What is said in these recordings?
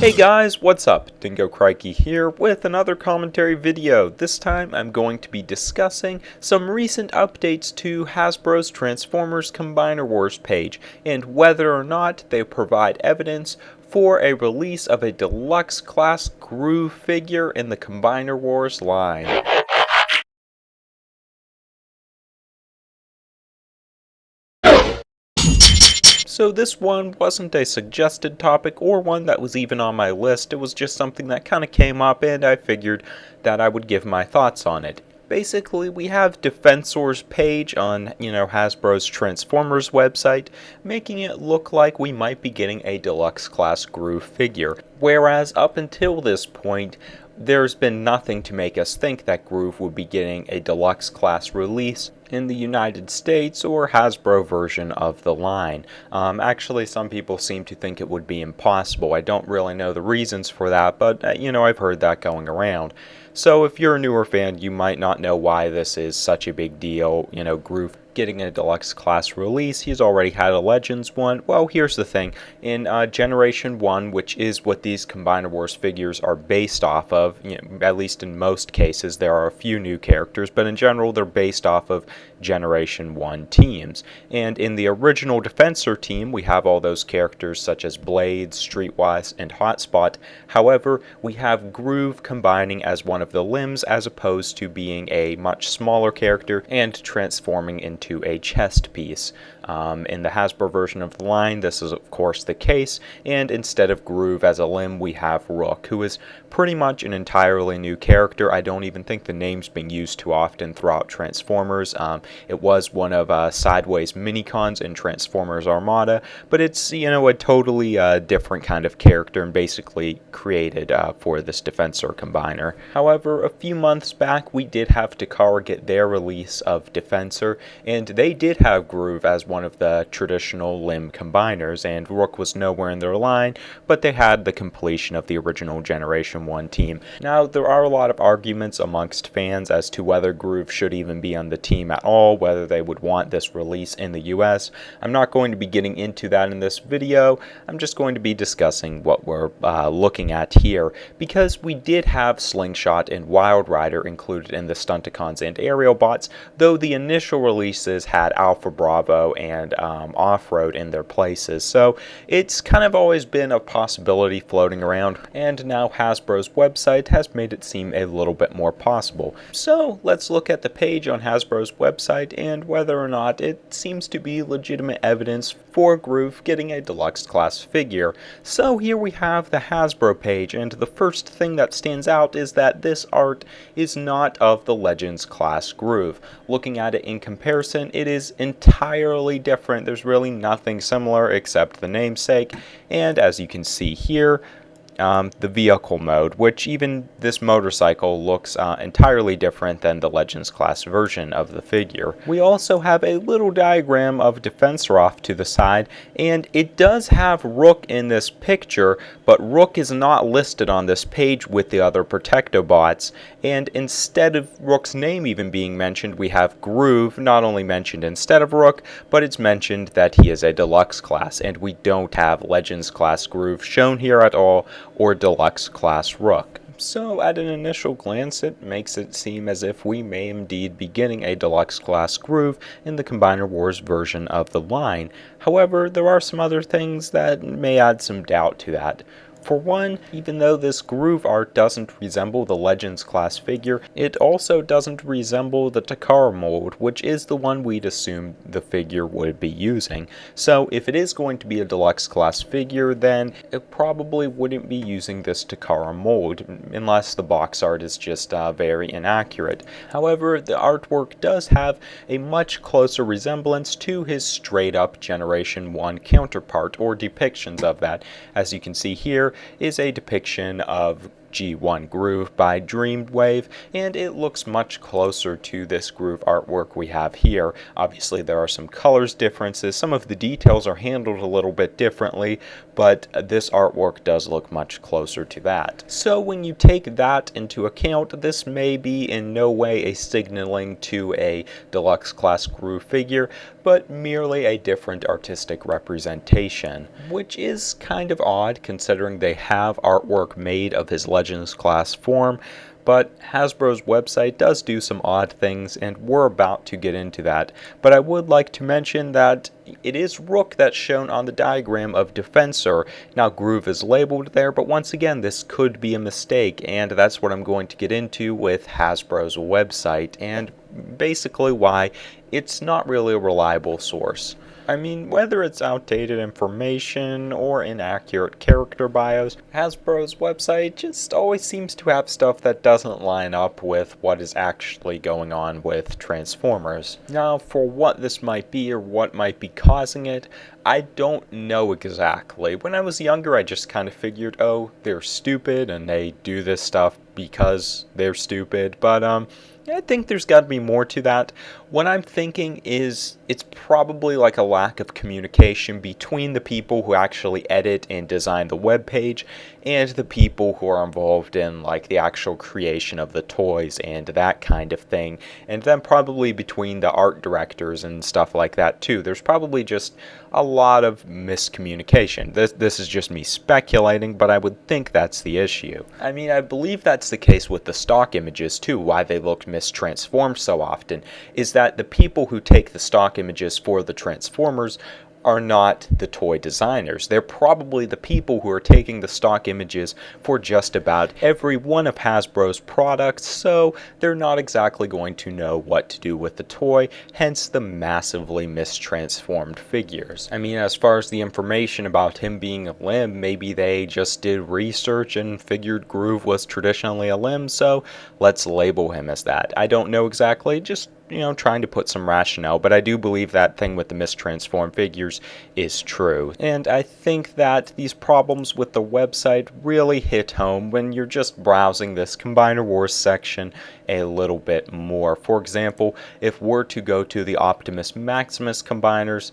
Hey guys, what's up? Dingo Crikey here with another commentary video. This time I'm going to be discussing some recent updates to Hasbro's Transformers Combiner Wars page and whether or not they provide evidence for a release of a deluxe class Groove figure in the Combiner Wars line. So this one wasn't a suggested topic or one that was even on my list. It was just something that kind of came up and I figured that I would give my thoughts on it. Basically, we have Defensor's page on, Hasbro's Transformers website, making it look like we might be getting a deluxe class Groove figure. Whereas up until this point, there's been nothing to make us think that Groove would be getting a deluxe class release in the United States or Hasbro version of the line. Actually, some people seem to think it would be impossible. I don't really know the reasons for that, but I've heard that going around. So if you're a newer fan, you might not know why this is such a big deal. Groove getting a deluxe class release. He's already had a Legends one. Well, here's the thing. In Generation 1, which is what these Combiner Wars figures are based off of, at least in most cases, there are a few new characters, but in general, they're based off of Generation 1 teams. And in the original Defensor team, we have all those characters such as Blade, Streetwise, and Hotspot. However, we have Groove combining as one of the limbs as opposed to being a much smaller character and transforming into a chest piece. In the Hasbro version of the line, this is of course the case, and instead of Groove as a limb, we have Rook, who is pretty much an entirely new character. I don't even think the name's being used too often throughout Transformers. It was one of Sideways minicons in Transformers Armada, but it's, a totally different kind of character and basically created for this Defensor Combiner. However, a few months back, we did have Takara get their release of Defensor, and they did have Groove as one of the traditional limb combiners, and Rook was nowhere in their line, but they had the completion of the original Generation 1 team. Now, there are a lot of arguments amongst fans as to whether Groove should even be on the team at all, whether they would want this release in the US. I'm not going to be getting into that in this video. I'm just going to be discussing what we're looking at here, because we did have Slingshot and Wild Rider included in the Stunticons and Aerial Bots, though the initial releases had Alpha Bravo and Off-Road in their places. So it's kind of always been a possibility floating around, and now Hasbro's website has made it seem a little bit more possible. So let's look at the page on Hasbro's website and whether or not it seems to be legitimate evidence for Groove getting a deluxe class figure. So here we have the Hasbro page, and the first thing that stands out is that this art is not of the Legends class Groove. Looking at it in comparison, it is entirely different. There's really nothing similar except the namesake, and as you can see here, the vehicle mode, which even this motorcycle looks entirely different than the Legends class version of the figure. We also have a little diagram of Defensor off to the side, and it does have Rook in this picture, but Rook is not listed on this page with the other Protectobots, and instead of Rook's name even being mentioned, we have Groove not only mentioned instead of Rook, but it's mentioned that he is a deluxe class, and we don't have Legends class Groove shown here at all, or deluxe class Rook. So at an initial glance, it makes it seem as if we may indeed be getting a deluxe class Groove in the Combiner Wars version of the line. However, there are some other things that may add some doubt to that. For one, even though this Groove art doesn't resemble the Legends class figure, it also doesn't resemble the Takara mold, which is the one we'd assume the figure would be using. So if it is going to be a deluxe class figure, then it probably wouldn't be using this Takara mold, unless the box art is just very inaccurate. However, the artwork does have a much closer resemblance to his straight-up Generation 1 counterpart, or depictions of that. As you can see here, is a depiction of G1 Groove by Dreamwave, and it looks much closer to this Groove artwork we have here. Obviously there are some colors differences, some of the details are handled a little bit differently, but this artwork does look much closer to that. So when you take that into account, this may be in no way a signaling to a Deluxe class Groove figure, but merely a different artistic representation, which is kind of odd considering they have artwork made of his Legends class form. But Hasbro's website does do some odd things, and we're about to get into that. But I would like to mention that it is Rook that's shown on the diagram of Defensor. Now Groove is labeled there, but once again this could be a mistake, and that's what I'm going to get into with Hasbro's website, and basically why it's not really a reliable source. I mean, whether it's outdated information or inaccurate character bios, Hasbro's website just always seems to have stuff that doesn't line up with what is actually going on with Transformers. Now, for what this might be or what might be causing it, I don't know exactly. When I was younger, I just kind of figured, oh, they're stupid and they do this stuff because they're stupid, but I think there's got to be more to that. What I'm thinking is it's probably like a lack of communication between the people who actually edit and design the web page and the people who are involved in like the actual creation of the toys and that kind of thing, and then probably between the art directors and stuff like that too. There's probably just a lot of miscommunication. This is just me speculating, but I would think that's the issue. I mean, I believe that's the case with the stock images too. Why they look mistransformed so often is that the people who take the stock images for the Transformers are not the toy designers. They're probably the people who are taking the stock images for just about every one of Hasbro's products, so they're not exactly going to know what to do with the toy, hence the massively mistransformed figures. I mean, as far as the information about him being a limb, maybe they just did research and figured Groove was traditionally a limb, so let's label him as that. I don't know exactly, just trying to put some rationale, but I do believe that thing with the mistransformed figures is true. And I think that these problems with the website really hit home when you're just browsing this Combiner Wars section a little bit more. For example, if we're to go to the Optimus Maximus combiners,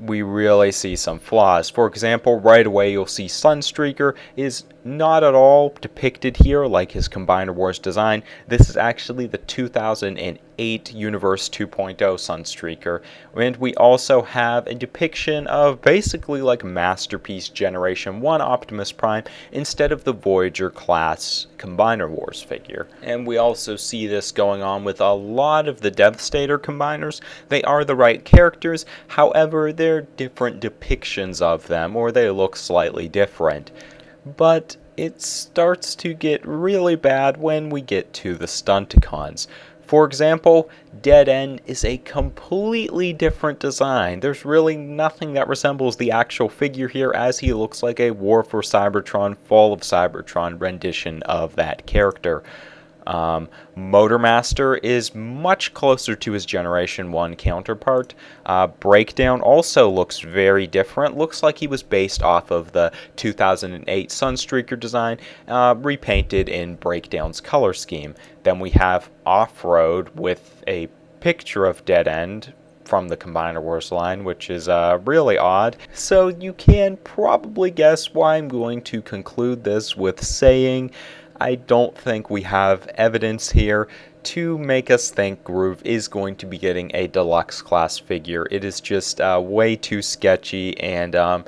we really see some flaws. For example, right away you'll see Sunstreaker is not at all depicted here like his Combiner Wars design. This is actually the 2008 Universe 2.0 Sunstreaker, and we also have a depiction of basically like Masterpiece Generation 1 Optimus Prime instead of the Voyager class Combiner Wars figure. And we also see this going on with a lot of the Devastator combiners. They are the right characters, however they're different depictions of them, or they look slightly different. But it starts to get really bad when we get to the Stunticons. For example, Dead End is a completely different design. There's really nothing that resembles the actual figure here, as he looks like a War for Cybertron, Fall of Cybertron rendition of that character. Motormaster is much closer to his Generation 1 counterpart. Breakdown also looks very different. Looks like he was based off of the 2008 Sunstreaker design, repainted in Breakdown's color scheme. Then we have Off-Road with a picture of Dead End from the Combiner Wars line, which is really odd. So you can probably guess why I'm going to conclude this with saying I don't think we have evidence here to make us think Groove is going to be getting a Deluxe class figure. It is just way too sketchy, and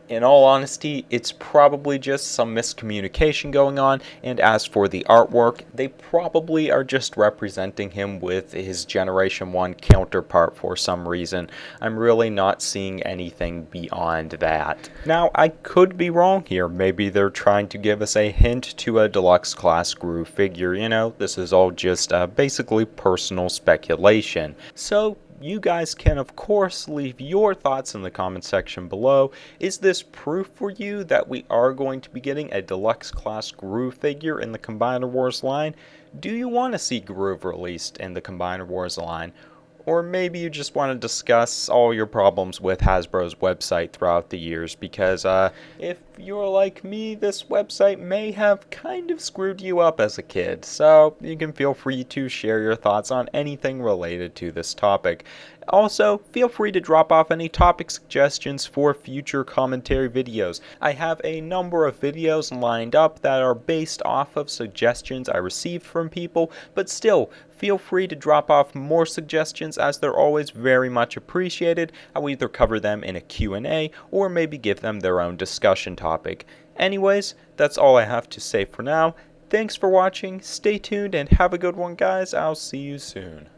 in all honesty, it's probably just some miscommunication going on, and as for the artwork, they probably are just representing him with his Generation 1 counterpart for some reason. I'm really not seeing anything beyond that. Now, I could be wrong here. Maybe they're trying to give us a hint to a Deluxe class Groove figure. This is all just basically personal speculation. So, you guys can of course leave your thoughts in the comment section below. Is this proof for you that we are going to be getting a Deluxe class Groove figure in the Combiner Wars line? Do you want to see Groove released in the Combiner Wars line? or maybe you just want to discuss all your problems with Hasbro's website throughout the years, because if you're like me, this website may have kind of screwed you up as a kid, so you can feel free to share your thoughts on anything related to this topic. Also, feel free to drop off any topic suggestions for future commentary videos. I have a number of videos lined up that are based off of suggestions I received from people, but still, feel free to drop off more suggestions, as they're always very much appreciated. I'll either cover them in a Q&A or maybe give them their own discussion topic. Anyways, that's all I have to say for now. Thanks for watching, stay tuned, and have a good one, guys. I'll see you soon.